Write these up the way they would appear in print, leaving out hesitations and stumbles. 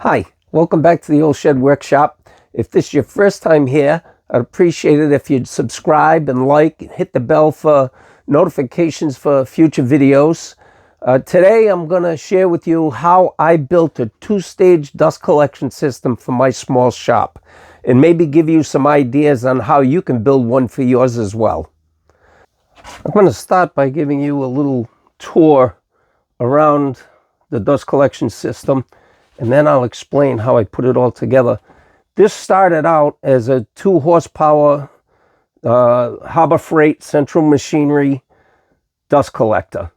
Hi, welcome back to the Old Shed Workshop. If this is your first time here, I'd appreciate it if you'd subscribe and like, and hit the bell for notifications for future videos. Today I'm going to share with you how I built a two-stage dust collection system for my small shop, and maybe give you some ideas on how you can build one for yours as well. I'm going to start by giving you a little tour around the dust collection system, and then I'll explain how I put it all together. This started out as a 2 horsepower Harbor Freight central machinery dust collector.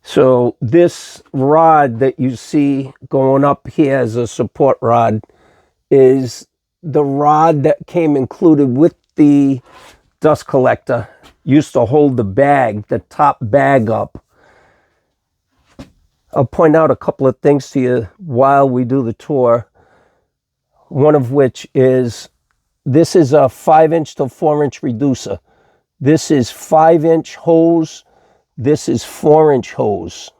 So this rod that you see going up here as a support rod is the rod that came included with the dust collector. Used to hold the bag, the top bag up. I'll point out a couple of things to you while we do the tour. One of which is, this is a 5-inch to 4-inch reducer. This is 5-inch hose. This is 4-inch hose.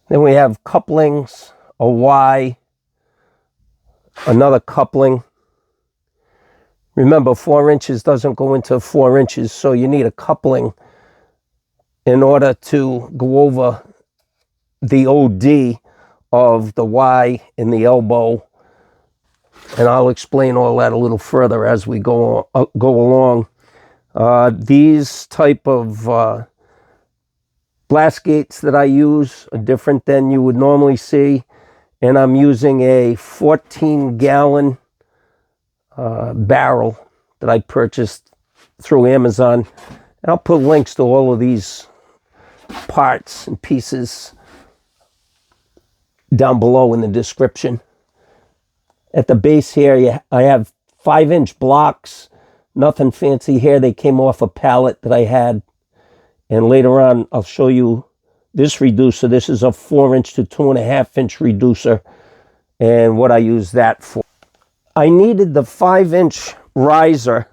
Then we have couplings, a Y, another coupling. Remember, 4 inches doesn't go into 4 inches, so you need a coupling in order to go over the OD of the Y in the elbow. And I'll explain all that a little further as we go along. These type of blast gates that I use are different than you would normally see. And I'm using a 14-gallon barrel that I purchased through Amazon. And I'll put links to all of these parts and pieces down below in the description. At the base here, I have 5-inch blocks. Nothing fancy here. They came off a pallet that I had. And later on, I'll show you this reducer. This is a 4-inch to 2.5-inch reducer, and what I use that for. I needed the 5-inch riser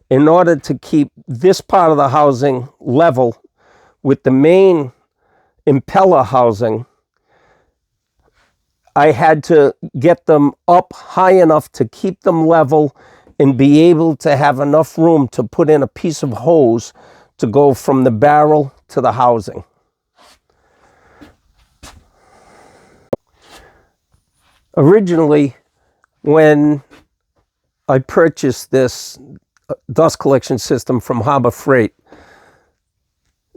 in order to keep this part of the housing level with the main impeller housing. I had to get them up high enough to keep them level and be able to have enough room to put in a piece of hose to go from the barrel to the housing. Originally, when I purchased this dust collection system from Harbor Freight,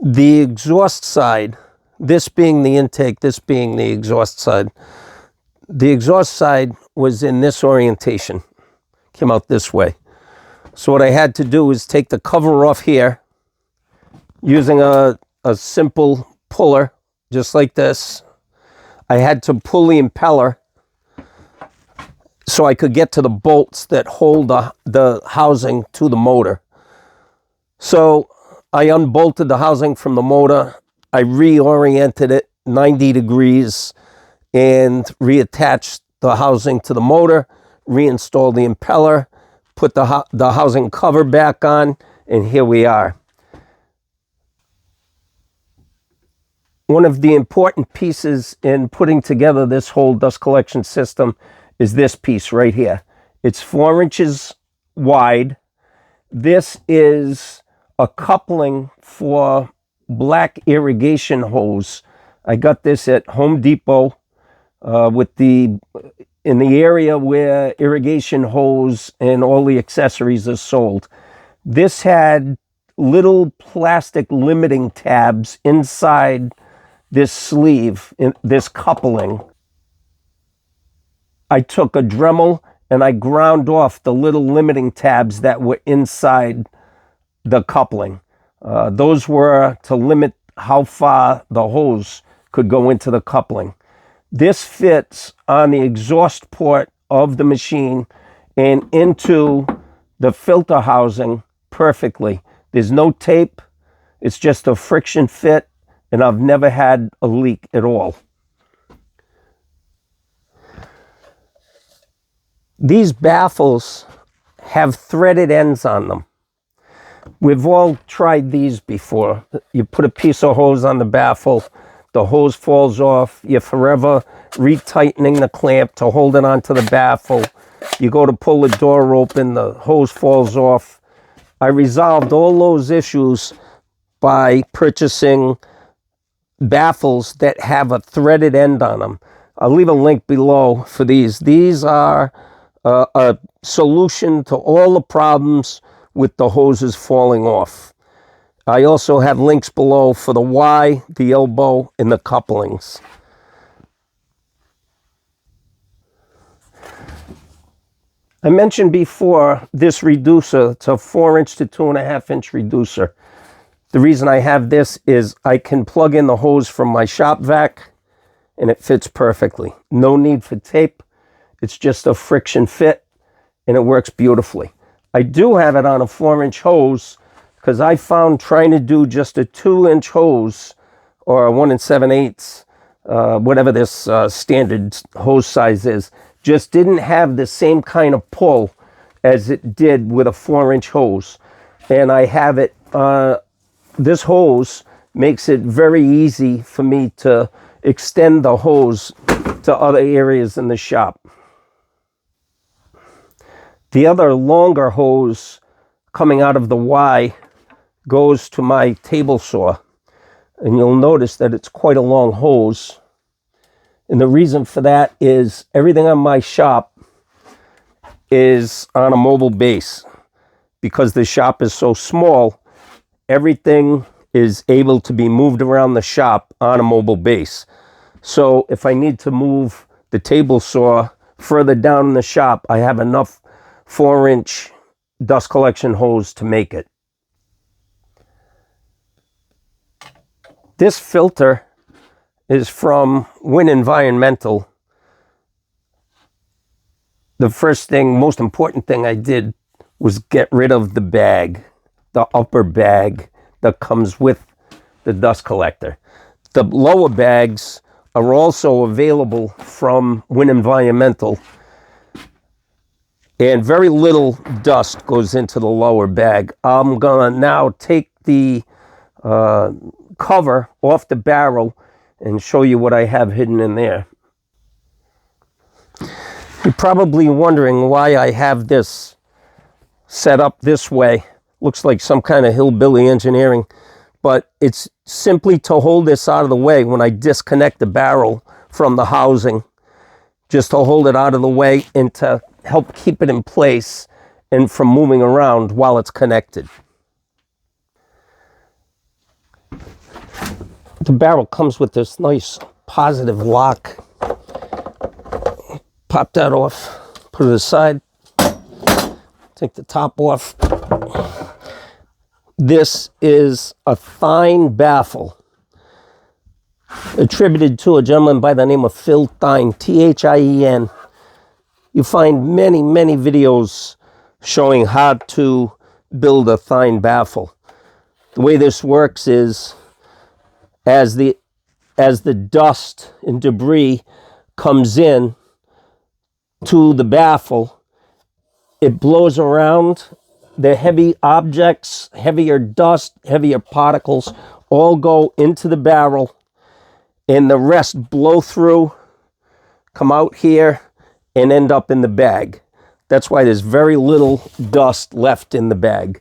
the exhaust side, this being the intake, this being the exhaust side, the exhaust side was in this orientation, came out this way. So what I had to do is take the cover off here using a simple puller, just like this. I had to pull the impeller so I could get to the bolts that hold the housing to the motor. So I unbolted the housing from the motor. I reoriented it 90 degrees and reattached the housing to the motor, reinstalled the impeller, put the housing cover back on, and here we are. One of the important pieces in putting together this whole dust collection system is this piece right here. It's 4 inches wide. This is a coupling for black irrigation hose. I got this at Home Depot in the area where irrigation hose and all the accessories are sold. This had little plastic limiting tabs inside this sleeve, in this coupling. I took a Dremel and I ground off the little limiting tabs that were inside the coupling. Those were to limit how far the hose could go into the coupling. This fits on the exhaust port of the machine and into the filter housing perfectly. There's no tape. It's just a friction fit, and I've never had a leak at all. These baffles have threaded ends on them. We've all tried these before. You put a piece of hose on the baffle, the hose falls off. You're forever retightening the clamp to hold it onto the baffle. You go to pull the door open, the hose falls off. I resolved all those issues by purchasing baffles that have a threaded end on them. I'll leave a link below for these. These are a solution to all the problems with the hoses falling off. I also have links below for the Y, the elbow, and the couplings. I mentioned before this reducer. It's a 4-inch to 2.5-inch reducer. The reason I have this is I can plug in the hose from my shop vac and it fits perfectly. No need for tape. It's just a friction fit and it works beautifully. I do have it on a 4-inch hose because I found trying to do just a 2-inch hose or a 1 7/8, whatever this standard hose size is, just didn't have the same kind of pull as it did with a 4-inch hose. And I have it, this hose makes it very easy for me to extend the hose to other areas in the shop. The other longer hose coming out of the Y goes to my table saw. And you'll notice that it's quite a long hose. And the reason for that is everything on my shop is on a mobile base. Because the shop is so small, everything is able to be moved around the shop on a mobile base. So if I need to move the table saw further down in the shop, I have enough 4-inch dust collection hose to make it. This filter is from Win Environmental. The first thing, most important thing I did was get rid of the bag, the upper bag that comes with the dust collector. The lower bags are also available from Win Environmental, and very little dust goes into the lower bag. I'm gonna now take the cover off the barrel and show you what I have hidden in there. You're probably wondering why I have this set up this way. Looks like some kind of hillbilly engineering, but it's simply to hold this out of the way when I disconnect the barrel from the housing, just to hold it out of the way and to help keep it in place and from moving around while it's connected. The barrel comes with this nice positive lock. Pop that off, put it aside, take the top off. This is a Thine baffle, attributed to a gentleman by the name of Phil Thine, Thien. You find many, many videos showing how to build a Thine baffle. The way this works is as the dust and debris comes in to the baffle, it blows around. The heavy objects, heavier dust, heavier particles, all go into the barrel, and the rest blow through, come out here, and end up in the bag. That's why there's very little dust left in the bag.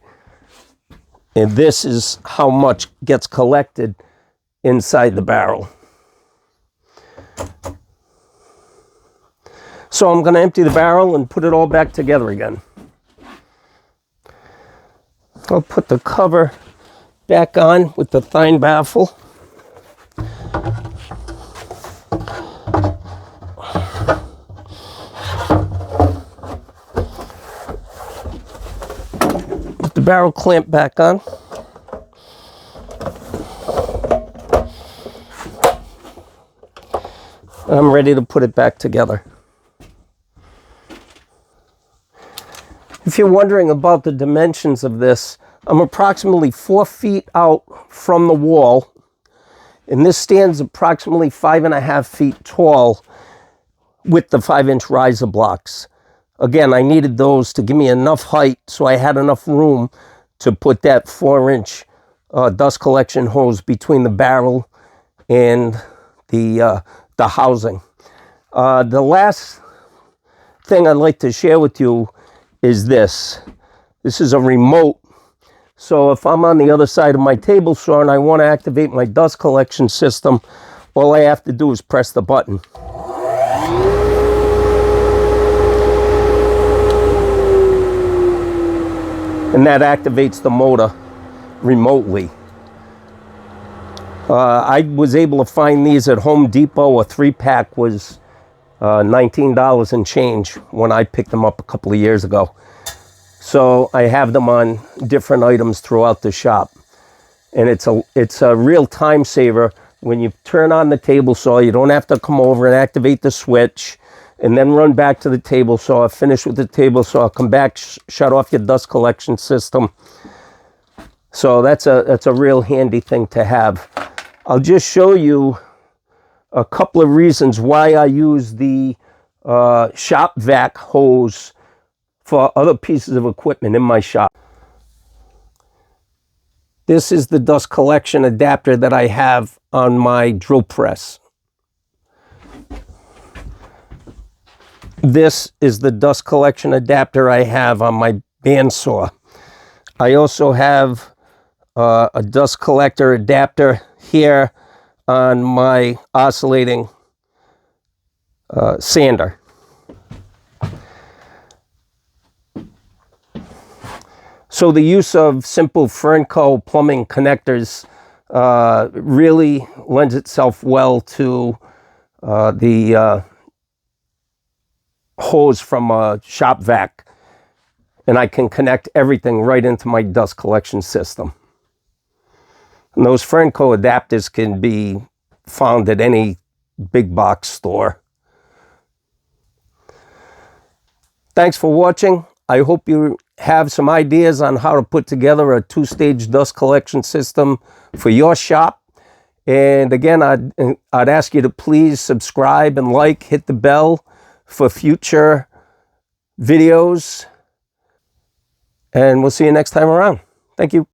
And this is how much gets collected inside the barrel. So I'm going to empty the barrel and put it all back together again. I'll put the cover back on with the Thine baffle. Put the barrel clamp back on. I'm ready to put it back together. If you're wondering about the dimensions of this, I'm approximately 4 feet out from the wall, and this stands approximately 5.5 feet tall with the 5-inch riser blocks. Again, I needed those to give me enough height so I had enough room to put that 4-inch dust collection hose between the barrel and the housing. The last thing I'd like to share with you is this. This is a remote. So if I'm on the other side of my table saw and I want to activate my dust collection system, all I have to do is press the button. And that activates the motor remotely. I was able to find these at Home Depot. A 3-pack was $19 and change when I picked them up a couple of years ago. So I have them on different items throughout the shop. And it's a real time saver. When you turn on the table saw, you don't have to come over and activate the switch and then run back to the table saw, finish with the table saw, come back, shut off your dust collection system. So that's a real handy thing to have. I'll just show you a couple of reasons why I use the shop vac hose for other pieces of equipment in my shop. This is the dust collection adapter that I have on my drill press. This is the dust collection adapter I have on my bandsaw. I also have a dust collector adapter here on my oscillating sander. So the use of simple Fernco plumbing connectors really lends itself well to the hose from a shop vac, and I can connect everything right into my dust collection system. And those Fernco adapters can be found at any big box store. Thanks for watching. I hope you have some ideas on how to put together a 2-stage dust collection system for your shop. And again, I'd ask you to please subscribe and like, hit the bell for future videos. And we'll see you next time around. Thank you.